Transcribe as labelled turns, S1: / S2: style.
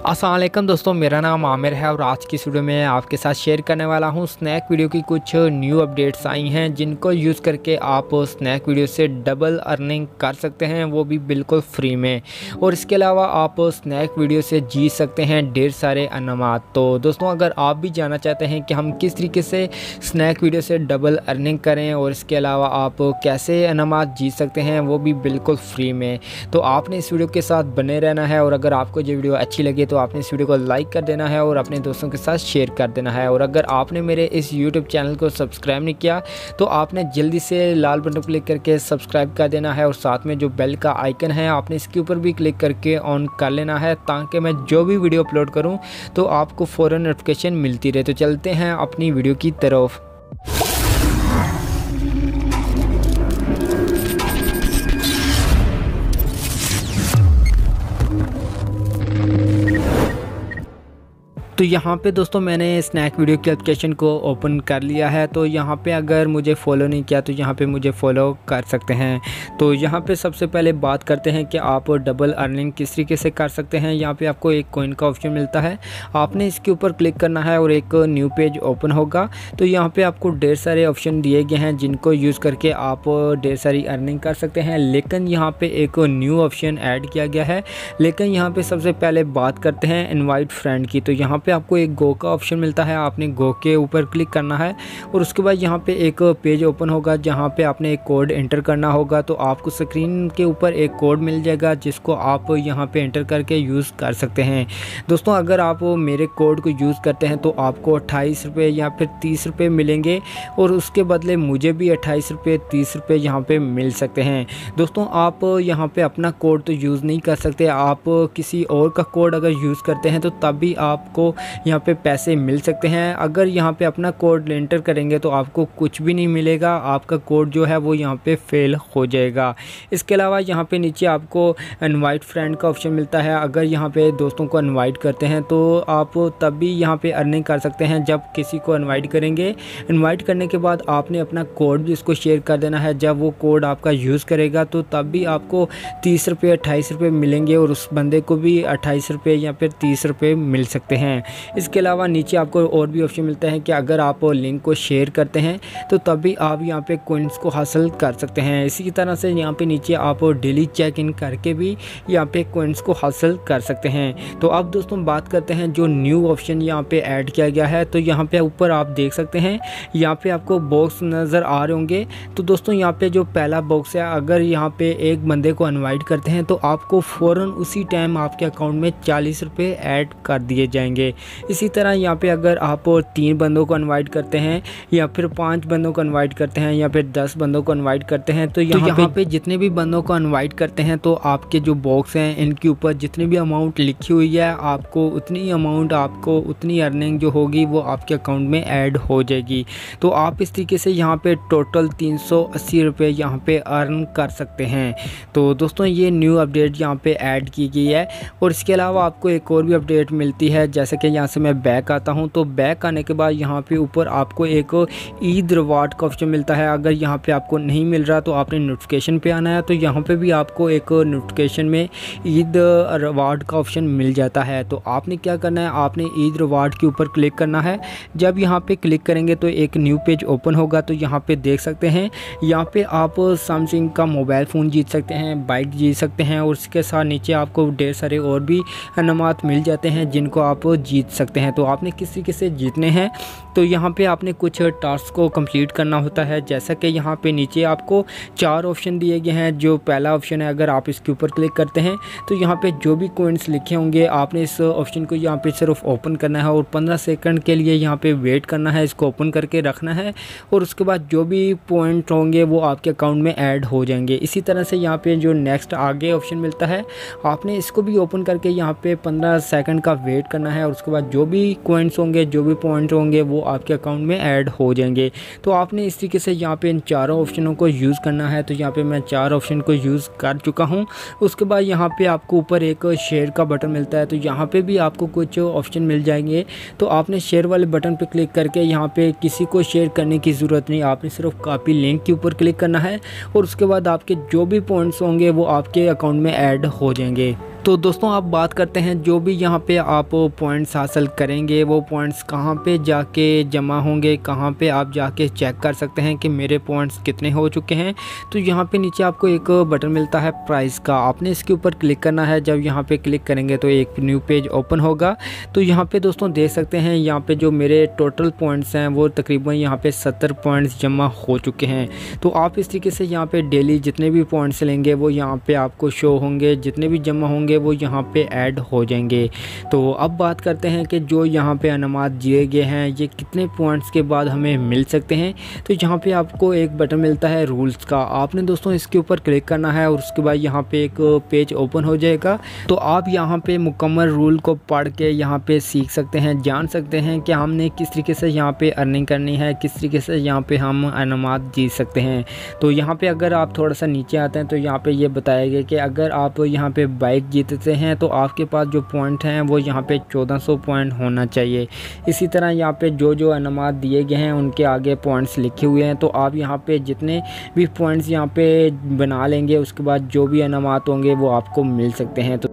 S1: अस्सलाम वालेकुम दोस्तों, मेरा नाम आमिर है और आज की इस वीडियो में आपके साथ शेयर करने वाला हूं स्नैक वीडियो की कुछ न्यू अपडेट्स आई हैं जिनको यूज़ करके आप स्नैक वीडियो से डबल अर्निंग कर सकते हैं, वो भी बिल्कुल फ्री में। और इसके अलावा आप स्नैक वीडियो से जीत सकते हैं ढेर सारे इनामात। तो दोस्तों, अगर आप भी जानना चाहते हैं कि हम किस तरीके से स्नैक वीडियो से डबल अर्निंग करें और इसके अलावा आप कैसे इनामात जीत सकते हैं वो भी बिल्कुल फ्री में, तो आपने इस वीडियो के साथ बने रहना है। और अगर आपको ये वीडियो अच्छी लगे तो आपने इस वीडियो को लाइक कर देना है और अपने दोस्तों के साथ शेयर कर देना है। और अगर आपने मेरे इस यूट्यूब चैनल को सब्सक्राइब नहीं किया तो आपने जल्दी से लाल बटन पर क्लिक करके सब्सक्राइब कर देना है और साथ में जो बेल का आइकन है आपने इसके ऊपर भी क्लिक करके ऑन कर लेना है, ताकि मैं जो भी वीडियो अपलोड करूं तो आपको फ़ौरन नोटिफिकेशन मिलती रहे। तो चलते हैं अपनी वीडियो की तरफ। तो यहाँ पे दोस्तों मैंने स्नैक वीडियो की एप्लीकेशन को ओपन कर लिया है। तो यहाँ पे अगर मुझे फॉलो नहीं किया तो यहाँ पे मुझे फॉलो कर सकते हैं। तो यहाँ पे सबसे पहले बात करते हैं कि आप डबल अर्निंग किस तरीके से कर सकते हैं। यहाँ पे आपको एक कॉइन का ऑप्शन मिलता है, आपने इसके ऊपर क्लिक करना है और एक न्यू पेज ओपन होगा। तो यहाँ पर आपको ढेर सारे ऑप्शन दिए गए हैं जिनको यूज़ करके आप ढेर सारी अर्निंग कर सकते हैं। लेकिन यहाँ पर एक न्यू ऑप्शन ऐड किया गया है। लेकिन यहाँ पर सबसे पहले बात करते हैं इनवाइट फ्रेंड की। तो यहाँ पे आपको एक गो का ऑप्शन मिलता है, आपने गो के ऊपर क्लिक करना है और उसके बाद यहाँ पे एक पेज ओपन होगा जहाँ पे आपने एक कोड एंटर करना होगा। तो आपको स्क्रीन के ऊपर एक कोड मिल जाएगा जिसको आप यहाँ पे एंटर करके यूज़ कर सकते हैं। दोस्तों, अगर आप मेरे कोड को यूज़ करते हैं तो आपको 28 रुपये या फिर 30 रुपये मिलेंगे और उसके बदले मुझे भी 28 रुपये 30 रुपये यहाँ पे मिल सकते हैं। दोस्तों, आप यहाँ पे अपना कोड तो यूज़ नहीं कर सकते, आप किसी और का कोड अगर यूज़ करते हैं तो तब भी आपको यहाँ पे पैसे मिल सकते हैं। अगर यहाँ पे अपना कोड एंटर करेंगे तो आपको कुछ भी नहीं मिलेगा, आपका कोड जो है वो यहाँ पे फेल हो जाएगा। इसके अलावा यहाँ पे नीचे आपको इनवाइट फ्रेंड का ऑप्शन मिलता है। अगर यहाँ पे दोस्तों को इनवाइट करते हैं तो आप तब भी यहाँ पे अर्निंग कर सकते हैं जब किसी को इनवाइट करेंगे। इनवाइट करने के बाद आपने अपना कोड भी इसको शेयर कर देना है। जब वो कोड आपका यूज़ करेगा तो तब भी आपको 30 रुपये 28 रुपये मिलेंगे और उस बंदे को भी 28 रुपये या फिर 30 रुपये मिल सकते हैं। इसके अलावा नीचे आपको और भी ऑप्शन मिलता है कि अगर आप लिंक को शेयर करते हैं तो तब भी आप यहाँ पे कॉइन्स को हासिल कर सकते हैं। इसी तरह से यहाँ पे नीचे आप डेली चेक इन करके भी यहाँ पे कॉइन्स को हासिल कर सकते हैं। तो अब दोस्तों बात करते हैं जो न्यू ऑप्शन यहाँ पे ऐड किया गया है। तो यहाँ पे ऊपर आप देख सकते हैं, यहाँ पे आपको बॉक्स नज़र आ रहे होंगे। तो दोस्तों यहाँ पे जो पहला बॉक्स है, अगर यहाँ पे एक बंदे को इनवाइट करते हैं तो आपको फ़ौरन उसी टाइम आपके अकाउंट में 40 रुपये ऐड कर दिए जाएंगे। इसी तरह यहाँ पे अगर आप 3 बंदों को इनवाइट करते हैं या फिर 5 बंदों को इनवाइट करते हैं या फिर 10 बंदों को इनवाइट करते हैं तो यहाँ पे जितने भी बंदों को इनवाइट करते हैं तो आपके जो बॉक्स हैं इनके ऊपर जितनी भी अमाउंट लिखी हुई है आपको उतनी अमाउंट, आपको उतनी अर्निंग जो होगी वो आपके अकाउंट में ऐड हो जाएगी। तो आप इस तरीके से यहाँ पे टोटल 380 रुपये यहाँ पे अर्न कर सकते हैं। तो दोस्तों ये न्यू अपडेट यहाँ पे ऐड की गई है। और इसके अलावा आपको एक और भी अपडेट मिलती है, जैसे कि यहाँ से मैं बैक आता हूँ। तो बैक आने के बाद यहाँ पे ऊपर आपको एक ईद रिवार्ड का ऑप्शन मिलता है। अगर यहाँ पे आपको नहीं मिल रहा तो आपने नोटिफिकेशन पे आना है। तो यहाँ पे भी आपको एक नोटिफिकेशन में ईद रिवार्ड का ऑप्शन मिल जाता है। तो आपने क्या करना है, आपने ईद रिवार्ड के ऊपर क्लिक करना है। जब यहाँ पे क्लिक करेंगे तो एक न्यू पेज ओपन होगा। तो यहाँ पे देख सकते हैं, यहाँ पे आप सैमसंग का मोबाइल फ़ोन जीत सकते हैं, बाइक जीत सकते हैं और उसके साथ नीचे आपको ढेर सारे और भी इनामात मिल जाते हैं जिनको आप जीत सकते हैं। तो आपने किस तरीके से जीतने हैं, तो यहाँ पे आपने कुछ टास्क को कंप्लीट करना होता है। जैसा कि यहाँ पे नीचे आपको 4 ऑप्शन दिए गए हैं। जो पहला ऑप्शन है, अगर आप इसके ऊपर क्लिक करते हैं तो यहाँ पे जो भी कॉइन्स लिखे होंगे आपने इस ऑप्शन को यहाँ पे सिर्फ ओपन करना है और 15 सेकंड के लिए यहाँ पे वेट करना है, इसको ओपन करके रखना है और उसके बाद जो भी पॉइंट होंगे वो आपके अकाउंट में ऐड हो जाएंगे। इसी तरह से यहाँ पे जो नेक्स्ट आगे ऑप्शन मिलता है आपने इसको भी ओपन करके यहाँ पे 15 सेकंड का वेट करना है और उसके बाद जो भी कॉइन्स होंगे, जो भी पॉइंट होंगे वो आपके अकाउंट में ऐड हो जाएंगे। तो आपने इस तरीके से यहाँ पे इन चारों ऑप्शनों को यूज़ करना है। तो यहाँ पे मैं 4 ऑप्शन को यूज़ कर चुका हूँ। उसके बाद यहाँ पे आपको ऊपर एक शेयर का बटन मिलता है। तो यहाँ पे भी आपको कुछ ऑप्शन मिल जाएंगे। तो आपने शेयर वाले बटन पे क्लिक करके यहाँ पे किसी को शेयर करने की ज़रूरत नहीं, आपने सिर्फ कॉपी लिंक के ऊपर क्लिक करना है और उसके बाद आपके जो भी पॉइंट्स होंगे वो आपके अकाउंट में ऐड हो जाएंगे। तो दोस्तों आप बात करते हैं जो भी यहाँ पे आप पॉइंट्स हासिल करेंगे वो पॉइंट्स कहाँ पे जाके जमा होंगे, कहाँ पे आप जाके चेक कर सकते हैं कि मेरे पॉइंट्स कितने हो चुके हैं। तो यहाँ पे नीचे आपको एक बटन मिलता है प्राइस का, आपने इसके ऊपर क्लिक करना है। जब यहाँ पे क्लिक करेंगे तो एक न्यू पेज ओपन होगा। तो यहाँ पे दोस्तों देख सकते हैं यहाँ पे जो मेरे टोटल पॉइंट्स हैं वो तकरीबन यहाँ पे 70 पॉइंट्स जमा हो चुके हैं। तो आप इस तरीके से यहाँ पे डेली जितने भी पॉइंट्स लेंगे वो यहाँ पे आपको शो होंगे, जितने भी जमा होंगे वो यहाँ पे ऐड हो जाएंगे। तो अब बात करते हैं कि जो यहाँ पे अनामात दिए गए हैं ये कितने पॉइंट्स के बाद हमें मिल सकते हैं। तो यहाँ पे आपको एक बटन मिलता है रूल्स का, आपने दोस्तों इसके ऊपर क्लिक करना है और उसके बाद यहाँ पे एक पेज ओपन हो जाएगा। तो आप यहाँ पे मुकम्मल रूल को पढ़ के यहाँ पे सीख सकते हैं, जान सकते हैं कि हमने किस तरीके से यहाँ पे अर्निंग करनी है, किस तरीके से यहाँ पे हम अनामात जीत सकते हैं। तो यहाँ पे अगर आप थोड़ा सा नीचे आते हैं तो यहाँ पे ये बताया गया कि अगर आप यहाँ पे बाइक जीतते हैं तो आपके पास जो पॉइंट हैं वो यहाँ पे 1400 पॉइंट होना चाहिए। इसी तरह यहाँ पे जो जो अनामात दिए गए हैं उनके आगे पॉइंट्स लिखे हुए हैं। तो आप यहाँ पे जितने भी पॉइंट्स यहाँ पे बना लेंगे उसके बाद जो भी अनामात होंगे वो आपको मिल सकते हैं। तो